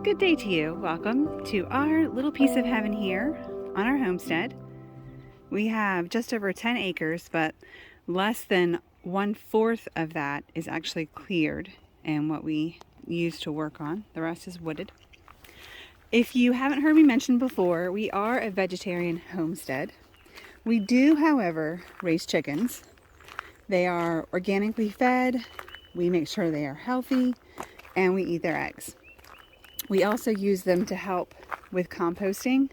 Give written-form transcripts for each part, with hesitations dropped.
Good day to you. Welcome to our little piece of heaven here on our homestead. We have just over 10 acres, but less than 1/4 of that is actually cleared and what we use to work on. The rest is wooded. If you haven't heard me mention before, we are a vegetarian homestead. We do, however, raise chickens. They are organically fed, we make sure they are healthy, and we eat their eggs. We also use them to help with composting,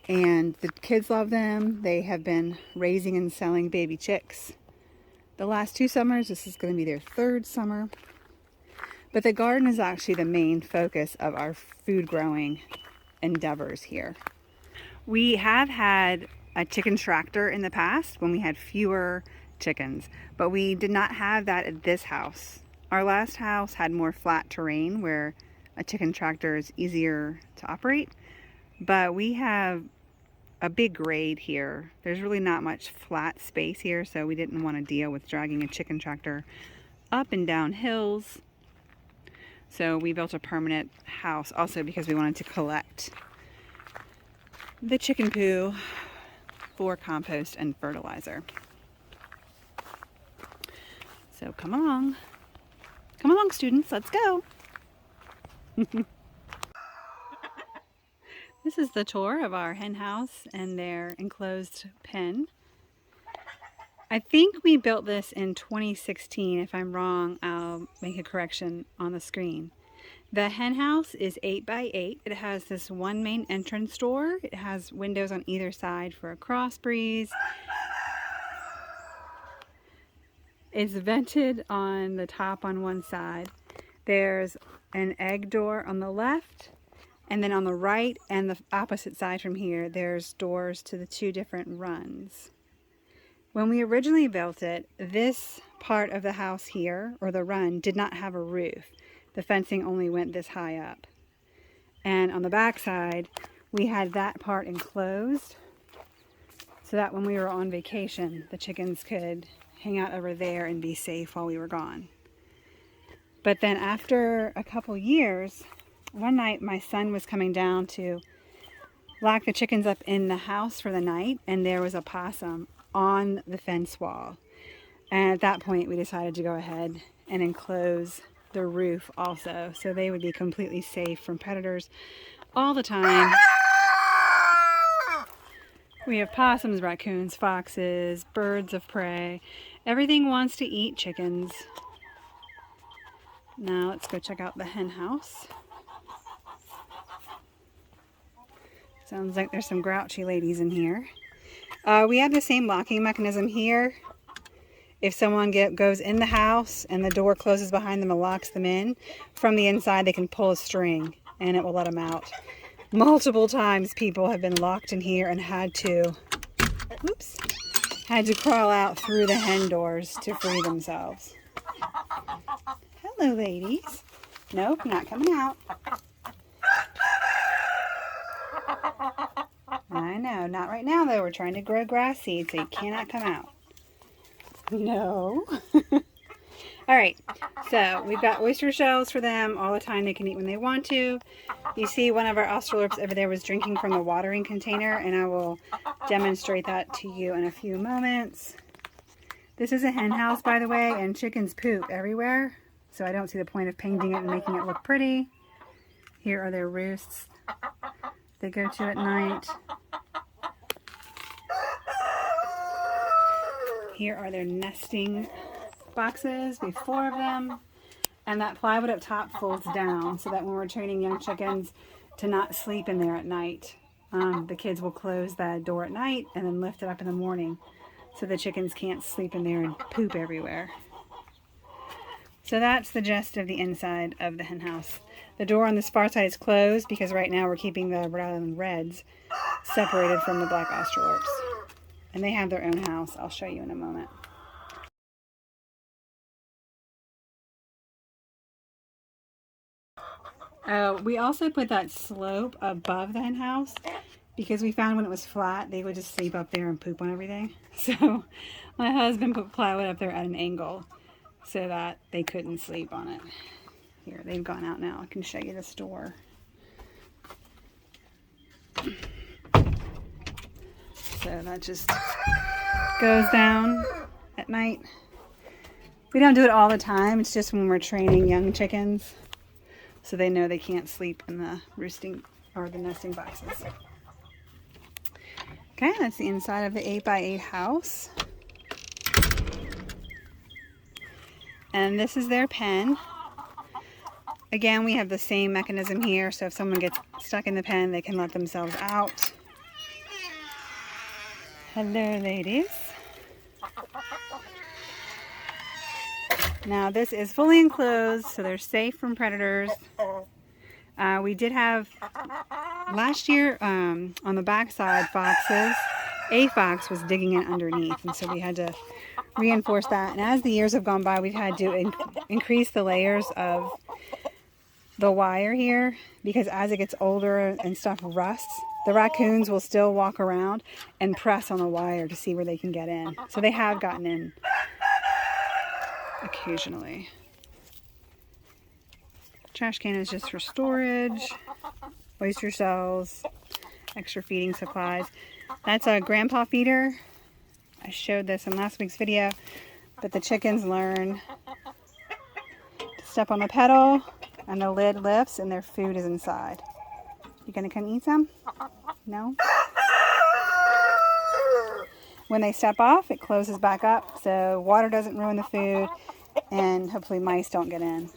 and the kids love them. They have been raising and selling baby chicks the last 2 summers. This is going to be their 3rd summer. But the garden is actually the main focus of our food growing endeavors here. We have had a chicken tractor in the past when we had fewer chickens, but we did not have that at this house. Our last house had more flat terrain where a chicken tractor is easier to operate, but we have a big grade here. There's really not much flat space here, so we didn't want to deal with dragging a chicken tractor up and down hills. So we built a permanent house also because we wanted to collect the chicken poo for compost and fertilizer. So come along students, let's go. This is the tour of our hen house and their enclosed pen. I think we built this in 2016. If I'm wrong, I'll make a correction on the screen. The hen house is 8 by 8. It has this one main entrance door. It has windows on either side for a cross breeze. It's vented on the top on one side. There's an egg door on the left, and then on the right and the opposite side from here, there's doors to the 2 different runs. When we originally built it, this part of the house here, or the run, did not have a roof. The fencing only went this high up. And on the back side, we had that part enclosed so that when we were on vacation, the chickens could hang out over there and be safe while we were gone. But then after a couple years, one night my son was coming down to lock the chickens up in the house for the night, and there was a possum on the fence wall. And at that point we decided to go ahead and enclose the roof also, so they would be completely safe from predators all the time. We have possums, raccoons, foxes, birds of prey. Everything wants to eat chickens. Now let's go check out the hen house. Sounds like there's some grouchy ladies in here. We have the same locking mechanism here. If someone goes in the house and the door closes behind them and locks them in, from the inside they can pull a string and it will let them out. Multiple times people have been locked in here and had to crawl out through the hen doors to free themselves. Hello, ladies. Nope, not coming out. I know, not right now though. We're trying to grow grass seeds, so you cannot come out. No. All right, so we've got oyster shells for them all the time. They can eat when they want to. You see one of our Australorps over there was drinking from the watering container, and I will demonstrate that to you in a few moments. This is a hen house, by the way, and chickens poop everywhere, so I don't see the point of painting it and making it look pretty. Here are their roosts they go to at night. Here are their nesting boxes, we have 4 of them, and that plywood up top folds down so that when we're training young chickens to not sleep in there at night, the kids will close that door at night and then lift it up in the morning so the chickens can't sleep in there and poop everywhere. So that's the gist of the inside of the hen house. The door on this far side is closed because right now we're keeping the Rhode Island Reds separated from the black Australorps. And they have their own house. I'll show you in a moment. We also put that slope above the hen house because we found when it was flat, they would just sleep up there and poop on everything. So my husband put plywood up there at an angle so that they couldn't sleep on it. Here, they've gone out now. I can show you the store. So that just goes down at night. We don't do it all the time. It's just when we're training young chickens, so they know they can't sleep in the roosting or the nesting boxes. Okay, that's the inside of the 8x8 house. And this is their pen. Again, we have the same mechanism here, so if someone gets stuck in the pen, they can let themselves out. Hello, ladies. Now, this is fully enclosed, so they're safe from predators. We did have, last year, on the backside, foxes. A fox was digging in underneath, and so we had to reinforce that. And as the years have gone by, we've had to increase the layers of the wire here, because as it gets older and stuff rusts, the raccoons will still walk around and press on the wire to see where they can get in. So they have gotten in occasionally. Trash can is just for storage, oyster shells, extra feeding supplies. That's a grandpa feeder. I showed this in last week's video, but the chickens learn to step on the pedal and the lid lifts and their food is inside. You gonna come eat some? No? When they step off, it closes back up so water doesn't ruin the food and hopefully mice don't get in.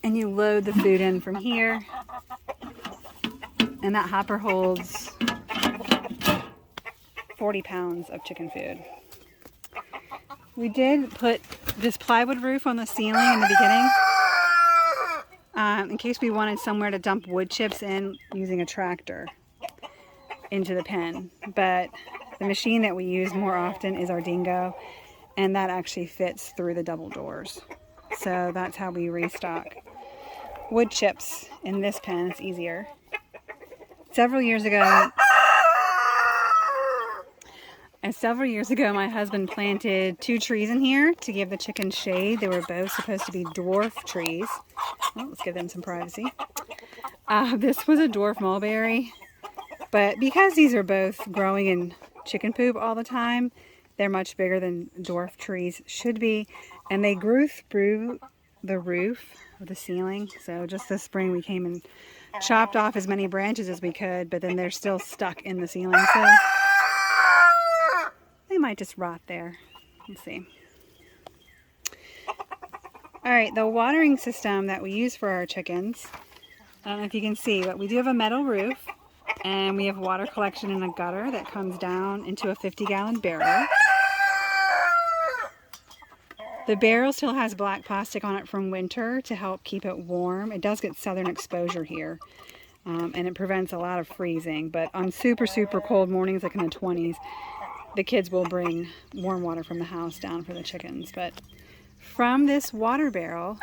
And you load the food in from here, and that hopper holds 40 pounds of chicken food. We did put this plywood roof on the ceiling in the beginning, in case we wanted somewhere to dump wood chips in using a tractor into the pen. But the machine that we use more often is our Dingo, and that actually fits through the double doors. So that's how we restock wood chips in this pen. It's easier. Several years ago, my husband planted 2 trees in here to give the chickens shade. They were both supposed to be dwarf trees. Well, let's give them some privacy. This was a dwarf mulberry, but because these are both growing in chicken poop all the time, they're much bigger than dwarf trees should be, and they grew through the roof of the ceiling. So just this spring we came and chopped off as many branches as we could, but then they're still stuck in the ceiling, so they might just rot there. Let's see. Alright, the watering system that we use for our chickens, I don't know if you can see, but we do have a metal roof, and we have water collection in a gutter that comes down into a 50-gallon barrel. The barrel still has black plastic on it from winter to help keep it warm. It does get southern exposure here, and it prevents a lot of freezing. But on super, super cold mornings, like in the 20s, the kids will bring warm water from the house down for the chickens. But from this water barrel,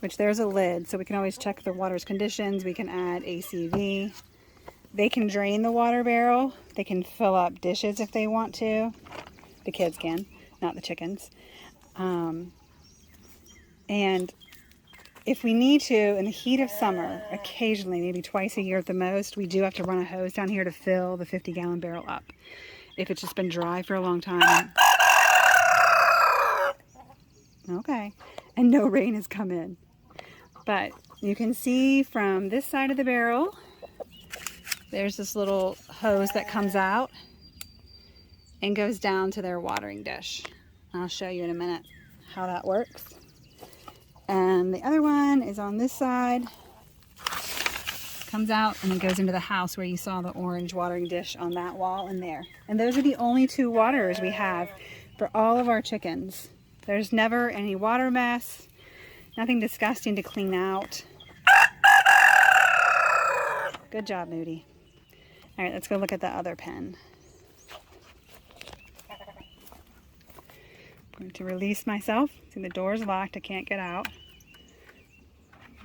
which there's a lid, so we can always check the water's conditions. We can add ACV. They can drain the water barrel. They can fill up dishes if they want to. The kids can, not the chickens. And if we need to, in the heat of summer, occasionally, maybe twice a year at the most, we do have to run a hose down here to fill the 50-gallon barrel up. If it's just been dry for a long time. Okay. And no rain has come in. But you can see from this side of the barrel, there's this little hose that comes out and goes down to their watering dish. I'll show you in a minute how that works. And the other one is on this side. Comes out and it goes into the house where you saw the orange watering dish on that wall and there. And those are the only 2 waterers we have for all of our chickens. There's never any water mess, nothing disgusting to clean out. Good job, Moody. All right, let's go look at the other pen. I'm going to release myself. See, the door's locked. I can't get out.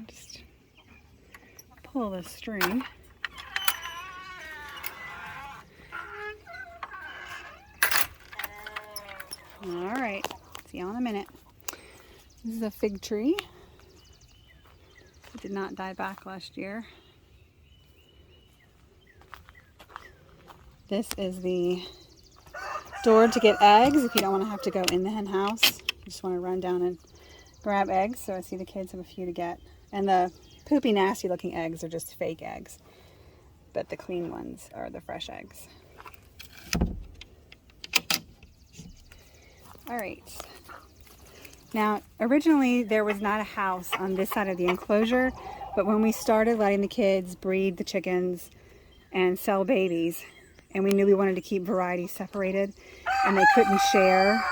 Just pull the string. All right. See you in a minute. This is a fig tree. It did not die back last year. This is the door to get eggs if you don't want to have to go in the hen house. You just want to run down and grab eggs. So I see the kids have a few to get. And the poopy, nasty looking eggs are just fake eggs. But the clean ones are the fresh eggs. All right. Now, originally there was not a house on this side of the enclosure, but when we started letting the kids breed the chickens and sell babies, and we knew we wanted to keep varieties separated, and they couldn't share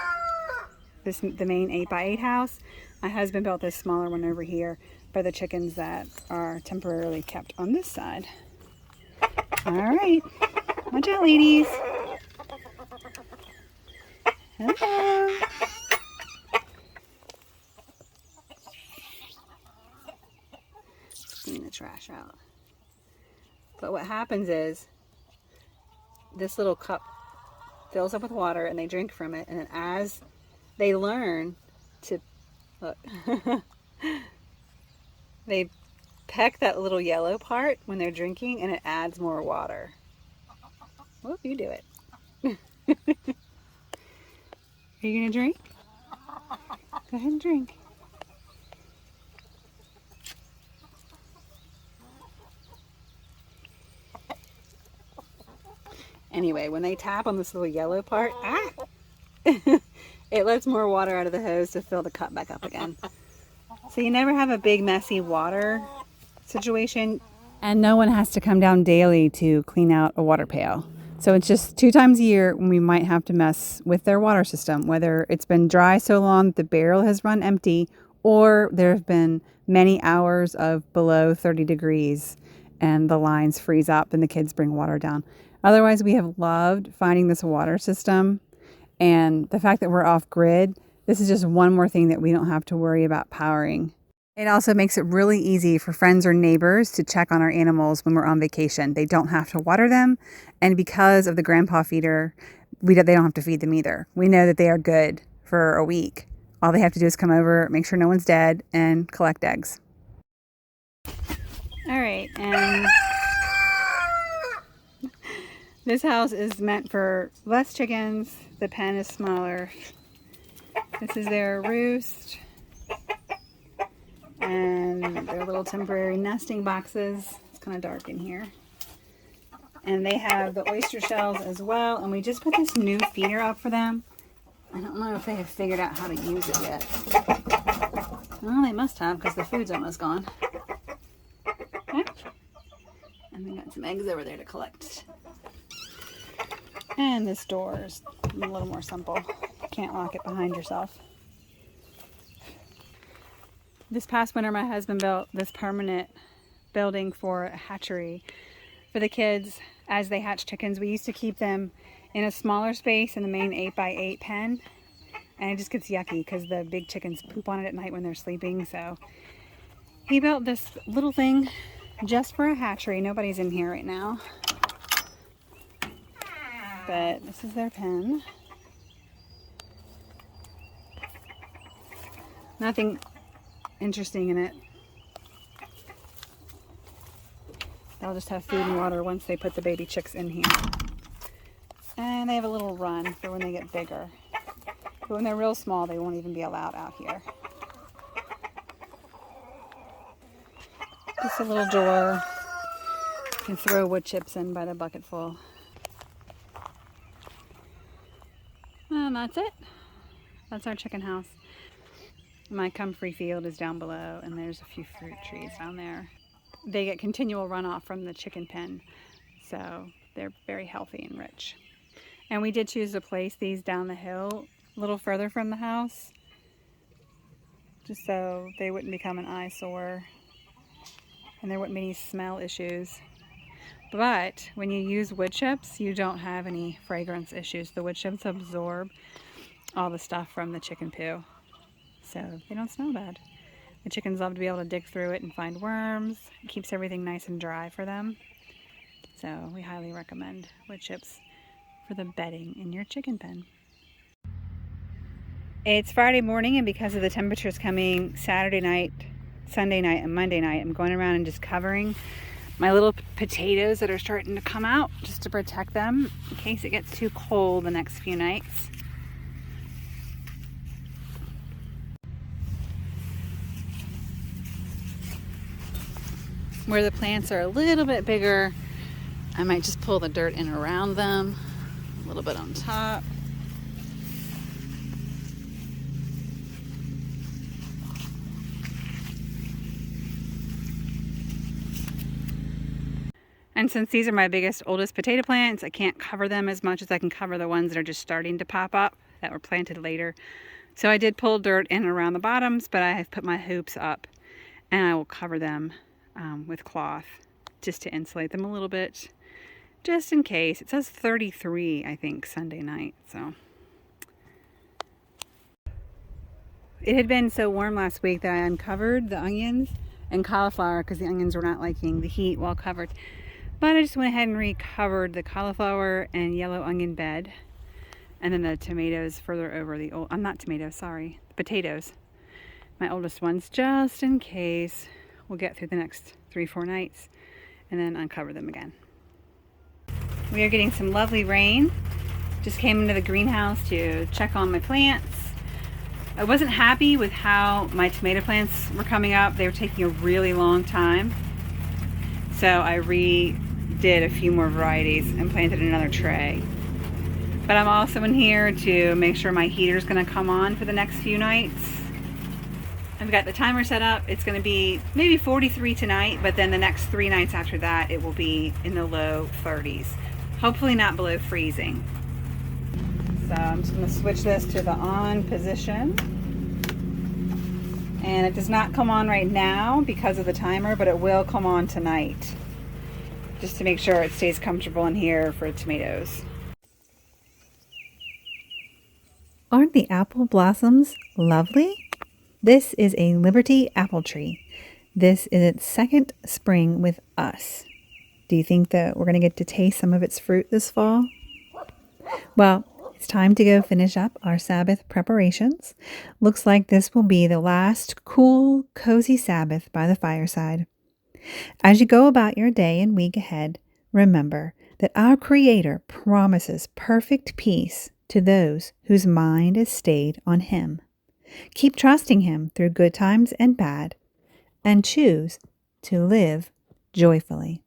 the main 8x8 house, my husband built this smaller one over here for the chickens that are temporarily kept on this side. All right, watch out, ladies. Hello. Clean the trash out. But what happens is this little cup fills up with water and they drink from it, and then as they learn to look they peck that little yellow part when they're drinking, and it adds more water. Whoop, you do it. Are you gonna drink? Go ahead and drink. Anyway, when they tap on this little yellow part, it lets more water out of the hose to fill the cup back up again. So you never have a big messy water situation, and no one has to come down daily to clean out a water pail. So it's just 2 times a year when we might have to mess with their water system, whether it's been dry so long that the barrel has run empty, or there have been many hours of below 30 degrees and the lines freeze up and the kids bring water down. Otherwise, we have loved finding this water system, and the fact that we're off grid, this is just one more thing that we don't have to worry about powering. It also makes it really easy for friends or neighbors to check on our animals when we're on vacation. They don't have to water them, and because of the grandpa feeder, they don't have to feed them either. We know that they are good for a week. All they have to do is come over, make sure no one's dead, and collect eggs. All right, and this house is meant for less chickens. The pen is smaller. This is their roost and their little temporary nesting boxes. It's kind of dark in here. And they have the oyster shells as well. And we just put this new feeder up for them. I don't know if they have figured out how to use it yet. Well, they must have, because the food's almost gone. Okay. And we got some eggs over there to collect. And this door is a little more simple. Can't lock it behind yourself. This past winter, my husband built this permanent building for a hatchery for the kids as they hatch chickens. We used to keep them in a smaller space in the main 8x8 pen, and it just gets yucky because the big chickens poop on it at night when they're sleeping. So he built this little thing just for a hatchery. Nobody's in here right now, but this is their pen. Nothing interesting in it. They'll just have food and water once they put the baby chicks in here. And they have a little run for when they get bigger. But when they're real small, they won't even be allowed out here. Just a little door. You can throw wood chips in by the bucketful. And that's it. That's our chicken house. My comfrey field is down below, and there's a few fruit trees down there. They get continual runoff from the chicken pen, so they're very healthy and rich. And we did choose to place these down the hill a little further from the house, just so they wouldn't become an eyesore and there wouldn't be any smell issues. But when you use wood chips, you don't have any fragrance issues. The wood chips absorb all the stuff from the chicken poo, so they don't smell bad. The chickens love to be able to dig through it and find worms. It keeps everything nice and dry for them. So we highly recommend wood chips for the bedding in your chicken pen. It's Friday morning, and because of the temperatures coming Saturday night, Sunday night, and Monday night, I'm going around and just covering my little potatoes that are starting to come out just to protect them in case it gets too cold the next few nights. Where the plants are a little bit bigger, I might just pull the dirt in around them, a little bit on top. And since these are my biggest, oldest potato plants, I can't cover them as much as I can cover the ones that are just starting to pop up that were planted later. So I did pull dirt in around the bottoms, but I have put my hoops up and I will cover them with cloth just to insulate them a little bit, just in case. It says 33, I think, Sunday night. So it had been so warm last week that I uncovered the onions and cauliflower because the onions were not liking the heat while covered. But I just went ahead and recovered the cauliflower and yellow onion bed. And then the tomatoes further over the old, not tomatoes, sorry, the potatoes. My oldest ones, just in case we'll get through the next 3-4 nights and then uncover them again. We are getting some lovely rain. Just came into the greenhouse to check on my plants. I wasn't happy with how my tomato plants were coming up. They were taking a really long time. So I redid a few more varieties and planted another tray. But I'm also in here to make sure my heater's gonna come on for the next few nights. I've got the timer set up. It's gonna be maybe 43 tonight, but then the next 3 nights after that, it will be in the low 30s. Hopefully not below freezing. So I'm just gonna switch this to the on position. And it does not come on right now because of the timer, but it will come on tonight. Just to make sure it stays comfortable in here for tomatoes. Aren't the apple blossoms lovely? This is a Liberty apple tree. This is its second spring with us. Do you think that we're going to get to taste some of its fruit this fall? Well, it's time to go finish up our Sabbath preparations. Looks like this will be the last cool, cozy Sabbath by the fireside. As you go about your day and week ahead, remember that our Creator promises perfect peace to those whose mind is stayed on Him. Keep trusting Him through good times and bad, and choose to live joyfully.